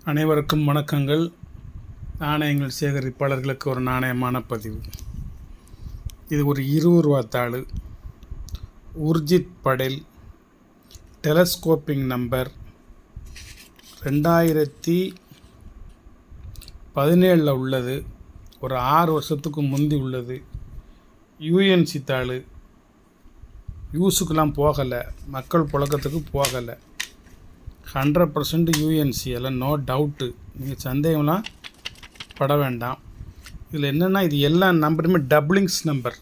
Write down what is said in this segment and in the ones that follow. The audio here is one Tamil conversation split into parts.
அனைவருக்கும் வணக்கங்கள். நாணயங்கள் சேகரிப்பாளர்களுக்கு ஒரு நாணயமான பதிவு. இது ஒரு 20 ரூபா தாள். உர்ஜித் படேல், டெலஸ்கோப்பிங் நம்பர் 2017 உள்ளது. ஒரு 6 வருஷத்துக்கு முந்தி உள்ளது. யூஎன்சி தாள். யூஸுக்கெல்லாம் போகலை, மக்கள் புழக்கத்துக்கு போகலை. 100% யூஎன்சி, எல்லாம் நோ டவுட்டு. நீங்கள் சந்தேகம்லாம் பட வேண்டாம். இதில் என்னென்னா, இது எல்லா நம்பருமே டபுளிங்ஸ் நம்பர்.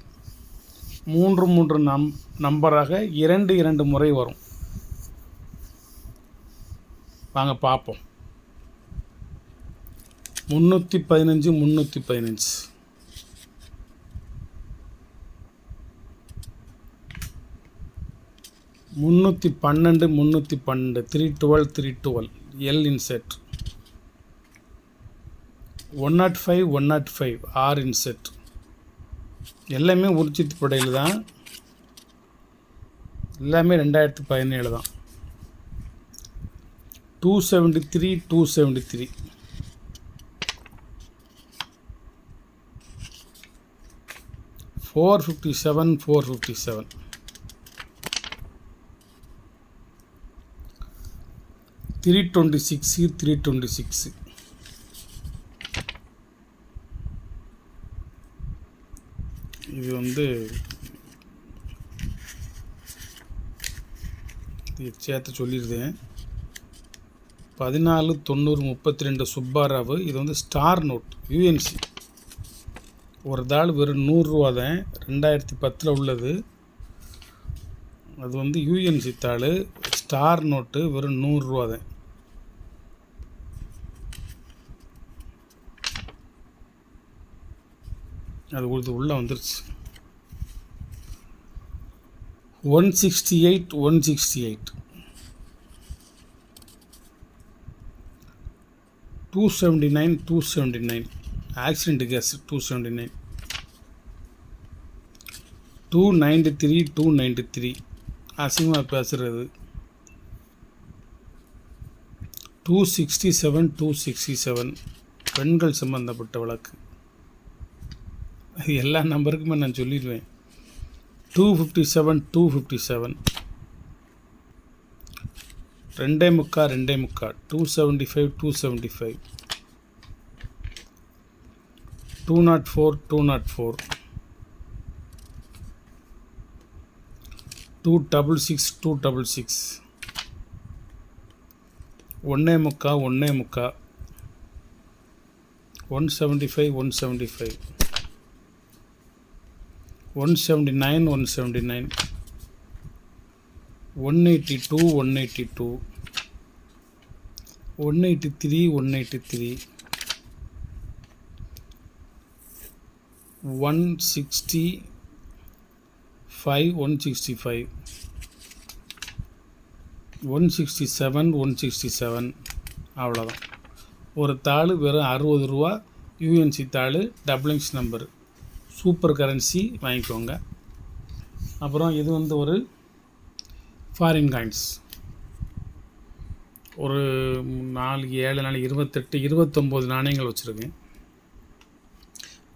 3 நம்பராக 2 முறை வரும். வாங்க பார்ப்போம். 315 312 312 312 312 312 எல் இன்செட். 105 105 R inset. எல்லாமே உர்ஜித் படேல் தான். எல்லாமே 2017 தான். 273 273 457 457 326 326 இது சேர்த்து சொல்லிடுதேன். 14 90 32 சுப்பாராவ். இது ஸ்டார் நோட் யூஎன்சி. ஒரு தாள் வெறும் 100 ரூபா தான். 2010 உள்ளது. அது யூஎன்சி தாள், ஸ்டார் நோட்டு, வெறும் 100 ரூபா தான். அது உள்ளே வந்துருச்சு. 168 168 279 279 ஆக்சிடென்ட் கேஸ் 279 293 293 அசிங்கமாக பேசுகிறது. 267 267 பெண்கள் சம்பந்தப்பட்ட வழக்கு. எல்லா நம்பருக்குமே நான் சொல்லிடுவேன். 257 257 2.25 275 275 204 204 266 266 1.25 175 175 179 179 182 182 183 183 165 165 167 167 அவ்வளோதான். ஒரு தாள் வெறும் 60 ரூபா. யூஎன்சி தாள், டபுளிங்ஸ் நம்பர், சூப்பர் கரன்சி வாங்கிக்கோங்க. அப்புறம் இது ஒரு ஃபாரின் காயின்ஸ். ஒரு 4 7 4 28 29 நாணயங்கள் வச்சுருக்கேன்.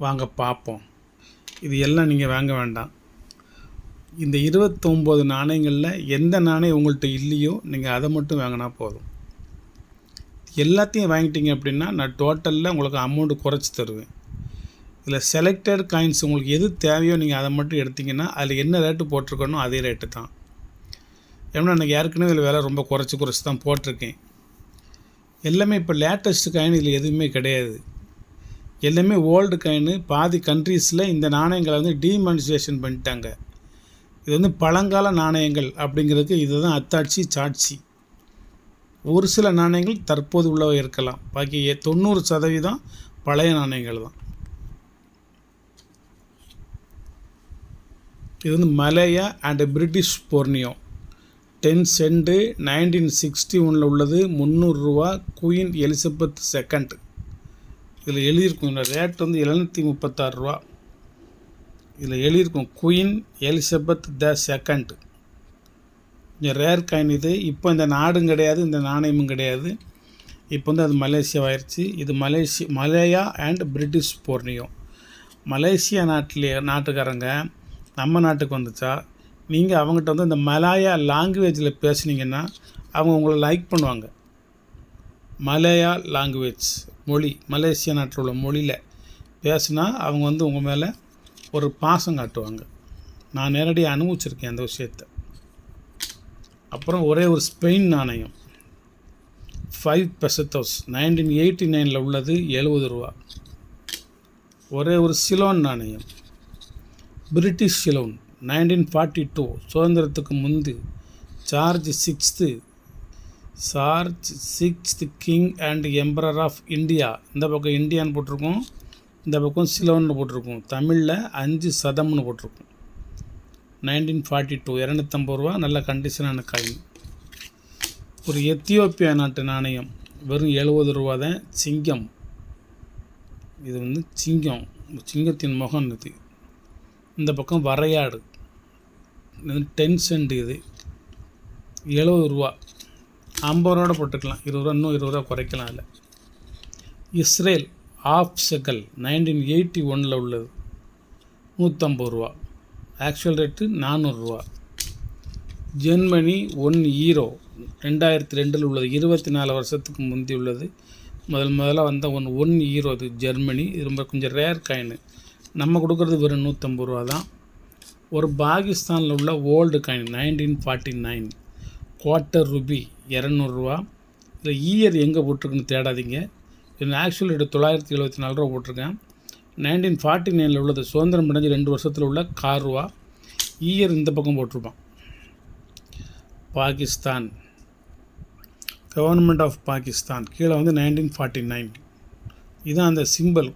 வாங்க பார்ப்போம். இது எல்லாம் நீங்கள் வாங்க வேண்டாம். இந்த 29 நாணயங்களில் எந்த நாணயம் உங்கள்கிட்ட இல்லையோ நீங்கள் அதை மட்டும் வாங்கினா போதும். எல்லாத்தையும் வாங்கிட்டீங்க அப்படின்னா நான் டோட்டலில் உங்களுக்கு அமௌண்ட்டு குறைச்சி தருவேன். இதில் செலக்டட் காயின்ஸ் உங்களுக்கு எது தேவையோ நீங்கள் அதை மட்டும் எடுத்திங்கன்னா அதில் என்ன ரேட்டு போட்டிருக்கணும் அதே ரேட்டு தான். ஏன்னா எனக்கு ஏற்கனவே இதில் விலை ரொம்ப குறைச்சி தான் போட்டிருக்கேன். எல்லாமே இப்போ லேட்டஸ்ட் காயின் இதில் எதுவுமே கிடையாது. எல்லாமே ஓல்டு காயின். பாதி கண்ட்ரீஸில் இந்த நாணயங்களை டீமானிசேஷன் பண்ணிட்டாங்க. இது பழங்கால நாணயங்கள் அப்படிங்கிறதுக்கு இதுதான் அத்தாட்சி சாட்சி. ஒரு சில நாணயங்கள் தற்போது உள்ளவை இருக்கலாம். பாக்கி 90% பழைய நாணயங்கள் தான். இது Malaya and British Borneo 10 cent 1961 உள்ளது. 300 ரூபா. Queen Elizabeth II. இதில் எழுதியிருக்கும் ரேட் 736 ரூபா. இதில் எழுதியிருக்கும் குயின் எலிசபெத் II. கொஞ்சம் ரேர் காயின் இது. இப்போ இந்த நாடும் கிடையாது, இந்த நாணயமும் கிடையாது. இப்போ வந்து அது மலேசியாவாயிருச்சு. இது Malaya and British Borneo. Malaysia நாட்டுக்காரங்க நம்ம நாட்டுக்கு வந்துச்சா, நீங்கள் அவங்ககிட்ட வந்து இந்த மலாயா லாங்குவேஜில் பேசுனீங்கன்னா அவங்க உங்களை லைக் பண்ணுவாங்க. மலையா லாங்குவேஜ் மொழி, மலேசியா நாட்டில் உள்ள மொழியில் பேசுனா அவங்க வந்து உங்கள் மேலே ஒரு பாசம் காட்டுவாங்க. நான் நேரடியாக அனுபவிச்சிருக்கேன் அந்த விஷயத்தை. அப்புறம் ஒரே ஒரு ஸ்பெயின் நாணயம் 5 பெசத்தோஸ் 1989 உள்ளது 70 ரூபா. ஒரே ஒரு சிலோன் நாணயம் பிரிட்டிஷ் சிலோன் 1942 சுதந்திரத்துக்கு முந்து George 6th king and emperor of India. இந்த பக்கம் இந்தியான்னு போட்டிருக்கோம், இந்த பக்கம் சிலோன்னு போட்டிருக்கோம். தமிழில் 5 சதம்னு போட்டிருக்கோம். 1942 250 ரூபா. நல்ல கண்டிஷனான காயின். ஒரு எத்தியோப்பியா நாட்டு நாணயம் வெறும் 70 ரூபா தான். சிங்கம், இது வந்து சிங்கத்தின் முகம். இது இந்த பக்கம் வரையாடு, இது 10 சென்ட். இது 70 ரூபா. 50 ரூபா போட்டுக்கலாம். 20 ரூபா, இன்னும் 20 ரூபா குறைக்கலாம். அதில் இஸ்ரேல் ஆஃப் செகல் 1981 உள்ளது 150 ரூபா. ஆக்சுவல் ரேட்டு 400 ரூபா. ஜெர்மனி 1 ஈரோ 2002 உள்ளது. 24 வருஷத்துக்கு முந்தி உள்ளது. முதல்ல வந்த 1 ஈரோ. அது ஜெர்மனி. இது ரொம்ப கொஞ்சம் ரேர் காயின். நம்ம கொடுக்குறது வெறும் 150 ரூபா தான். ஒரு பாகிஸ்தானில் உள்ள ஓல்டு காயின் 1949 குவார்ட்டர் ரூபி 200 ரூபா. இதில் இயர் எங்கே போட்டிருக்குன்னு தேடாதீங்க. இது ஆக்சுவல் ரேட்டு 974 ரூபா போட்டிருக்கேன். 1949 உள்ளது. சுதந்திரம் அடைஞ்சு 2 வருஷத்தில் உள்ள கார்வா. இயர் இந்த பக்கம் போட்டிருப்பான். Pakistan, government of Pakistan. கீழே வந்து 1949. இதுதான் அந்த சிம்பிள்,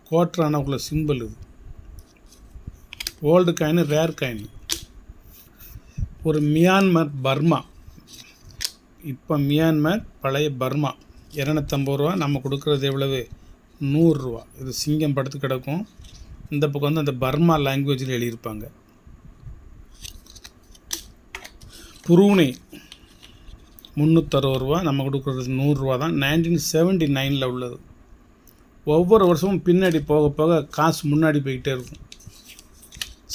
குவார்டரானக்குள்ள சிம்பிள். இது ஓல்டு காயின், ரேர் காயின். ஒரு மியான்மர் பர்மா, இப்போ மியான்மர் பழைய பர்மா 250 ரூபா. நம்ம கொடுக்குறது எவ்வளவு? 100 ரூபா. இது சிங்கம் படுத்து கிடக்கும். இந்த பக்கம் வந்து அந்த பர்மா லாங்குவேஜில் எழுதியிருப்பாங்க. புரூனே 360 ரூபா. நம்ம கொடுக்குறது 100 ரூபா தான். 1979 உள்ளது. ஒவ்வொரு வருஷமும் பின்னாடி போக போக காசு முன்னாடி போய்கிட்டே இருக்கும்.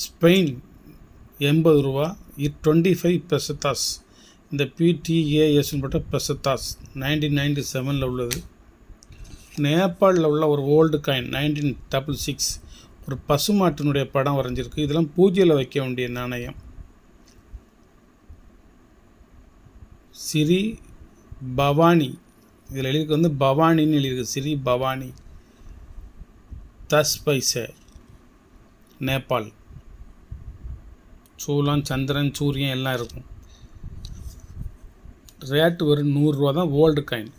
ஸ்பெயின் 80 ரூபா. 25 பெசத்தாஸ். இந்த PTASன்னு போட்ட பெசத்தாஸ் 1997 உள்ளது. நேபாளில் உள்ள ஒரு ஓல்டு காயின் 1966. ஒரு பசுமாட்டினுடைய படம் வரைஞ்சிருக்கு. இதெல்லாம் பூஜையில் வைக்க வேண்டிய நாணயம். ஸ்ரீ பவானி, இதில் எழுதிருக்கு வந்து பவானின்னு எழுதியிருக்கு. ஸ்ரீ பவானி 10 பைசே. நேபாள். சூலம், சந்திரன், சூரியன் எல்லாம் இருக்கும். ரேட்டு வெறும் 100 ரூபா தான். Old coin.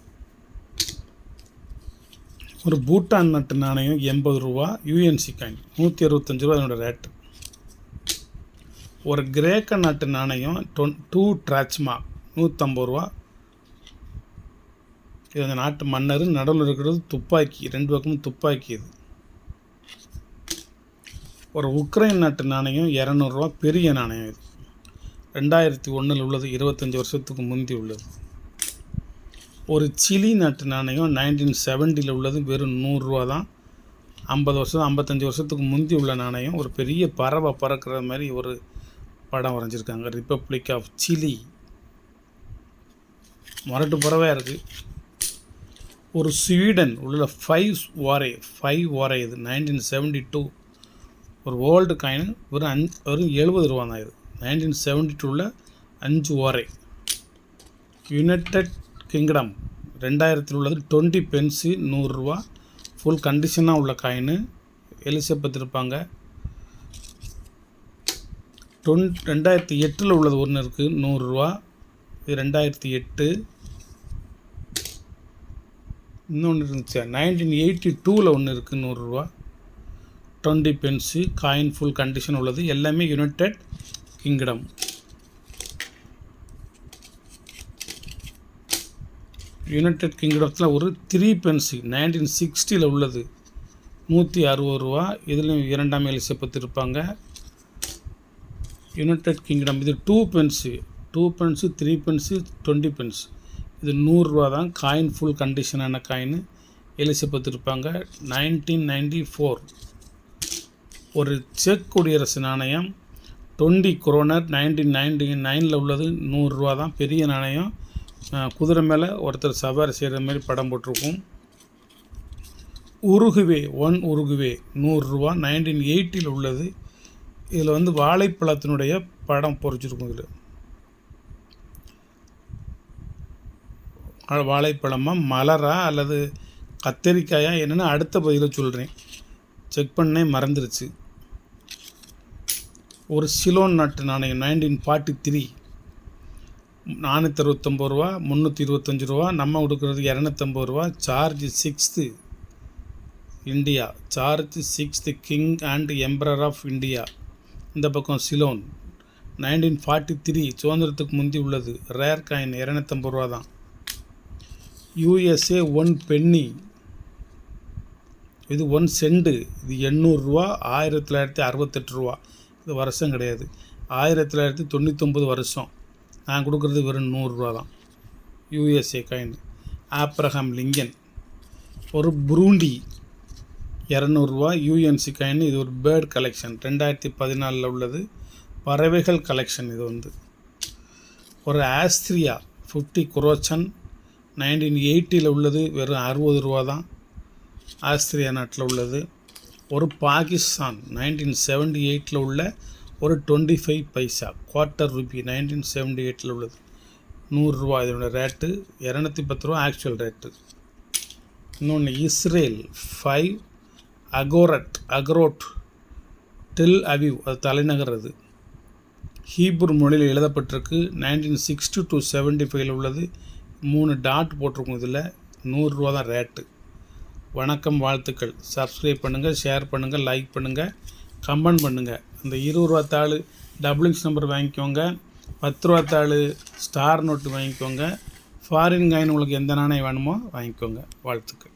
ஒரு பூட்டான் நாட்டு நாணயம் 80 ரூபா. UNC காயின் 165 ரூபா அதனோட ரேட்டு. ஒரு கிரேக்க நாட்டு நாணயம் 2 ட்ராச்மா 150 ரூபா. இது அந்த நாட்டு மன்னர். நடுவில் இருக்கிறது துப்பாக்கி, 2 பக்கமும் துப்பாக்கி. இது ஒரு உக்ரைன் நாட்டு நாணயம் 200 ரூபா. பெரிய நாணயம். இது 2001 உள்ளது. 25 வருஷத்துக்கு முந்தி உள்ளது. ஒரு சிலி நாட்டு நாணயம் 1970 உள்ளது. வெறும் 100 ரூபா தான். 55 வருஷத்துக்கு முந்தி உள்ள நாணயம். ஒரு பெரிய பறவை பறக்கிற மாதிரி ஒரு படம் வரைஞ்சிருக்காங்க. Republic of Chile. மொரட்டு பறவையாக இருக்குது. ஒரு ஸ்வீடன் உள்ள 5 வாரை. இது 1972. ஒரு ஓல்டு காயின். வெறும் 70 ரூபா தான். இது 1972 உள்ள 5 வாரை. யுனைடெட் கிங்டம் 2000 உள்ளது. 20 பென்ஸு 100 ரூபா. ஃபுல் கண்டிஷனாக உள்ள காயின். எலிசபெத் இருப்பாங்க. 2008 உள்ளது ஒன்று இருக்குது 100 ரூபா. இது 2008. இன்னொன்று இருந்துச்சு 1982 ஒன்று இருக்குது 100 ரூபா. 20 பென்ஸு காயின். ஃபுல் கண்டிஷன் உள்ளது. எல்லாமே யுனைடெட் கிங்டம். யுனைடெட் கிங்டத்தில் ஒரு 3 பென்ஸு 1960 உள்ளது 160 ரூபா. இதுலேயும் 2ஆம் எலிசபெத் இருப்பாங்க. United kingdom. இது 2 பென்ஸு 3 பென்ஸு 20 பென்ஸ். இது 100 ரூபா தான். காயின் ஃபுல் கண்டிஷனான காயின் எலிசபெத் இருப்பாங்க. 1994 ஒரு செக் குடியரசு நாணயம் 20 குரோனர் 1999 உள்ளது 100 ரூபா தான். பெரிய நாணயம். குதிரை மேலே ஒருத்தர் சவாரி செய்கிற மாதிரி படம் போட்டிருக்கும். உருகுவே 1 உருகுவே 100 ரூபா 1980 உள்ளது. இதில் வந்து வாழைப்பழத்தினுடைய படம் பொறிச்சிருக்கும். இதில் வாழைப்பழமா மலரா அல்லது கத்தரிக்காயா என்னென்னு அடுத்த பதிவில் சொல்கிறேன். செக் பண்ணே மறந்துருச்சு. ஒரு சிலோன் நாட்டு நாணயம் 1943 469 ரூபா 325 ரூபா. நம்ம கொடுக்குறது 250 ரூபா. George 6th India. George 6th king and emperor of India. இந்த பக்கம் சிலோன் 1943 சுதந்திரத்துக்கு முந்தி உள்ளது. ரேர் காயின் 250 ரூபா தான். USA 1 பென்னி இது 1 சென்டு. இது 800 ரூபா 1968 ரூபா. இது வருஷம் கிடையாது. 1999 வருஷம். நான் கொடுக்குறது வெறும் 100 ரூபா தான். USA coin. ஆப்ரஹாம் லிங்கன் ஒரு புரூண்டி 200 ரூபா. UNC coin. இது ஒரு பேர்ட் கலெக்ஷன் 2014 உள்ளது. பறவைகள் கலெக்ஷன். இது வந்து ஒரு ஆஸ்திரியா 50 குரோச்சன் 1980 உள்ளது. வெறும் 60 ரூபா தான். ஆஸ்திரியா நாட்டில் உள்ளது. ஒரு பாகிஸ்தான் 1978 உள்ள ஒரு 25 பைசா குவார்ட்டர் ருபி 1978 உள்ளது. 100 ரூபா இதோட ரேட்டு. 210 ரூபா ஆக்சுவல் ரேட்டு. இன்னொன்று இஸ்ரேல் 5 அகரோட் டெல் அவிவ், அது தலைநகர். அது ஹீப்ரு மொழியில் எழுதப்பட்டிருக்கு. 1960 to 75 உள்ளது. 3 டாட் போட்டிருக்கும். இதில் 100 ரூபா தான் ரேட்டு. வணக்கம், வாழ்த்துக்கள். சப்ஸ்கிரைப் பண்ணுங்கள், ஷேர் பண்ணுங்கள், லைக் பண்ணுங்கள், கமெண்ட் பண்ணுங்கள். அந்த 20 ரூபா தாள் டபுள்ஸ் நம்பர் வாங்கிக்கோங்க. 10 ரூபா தாள் ஸ்டார் நோட்டு வாங்கிக்கோங்க. ஃபாரின் காயின் உங்களுக்கு எந்த நாணயம் வேணுமோ வாங்கிக்கோங்க. வாழ்த்துக்கள்.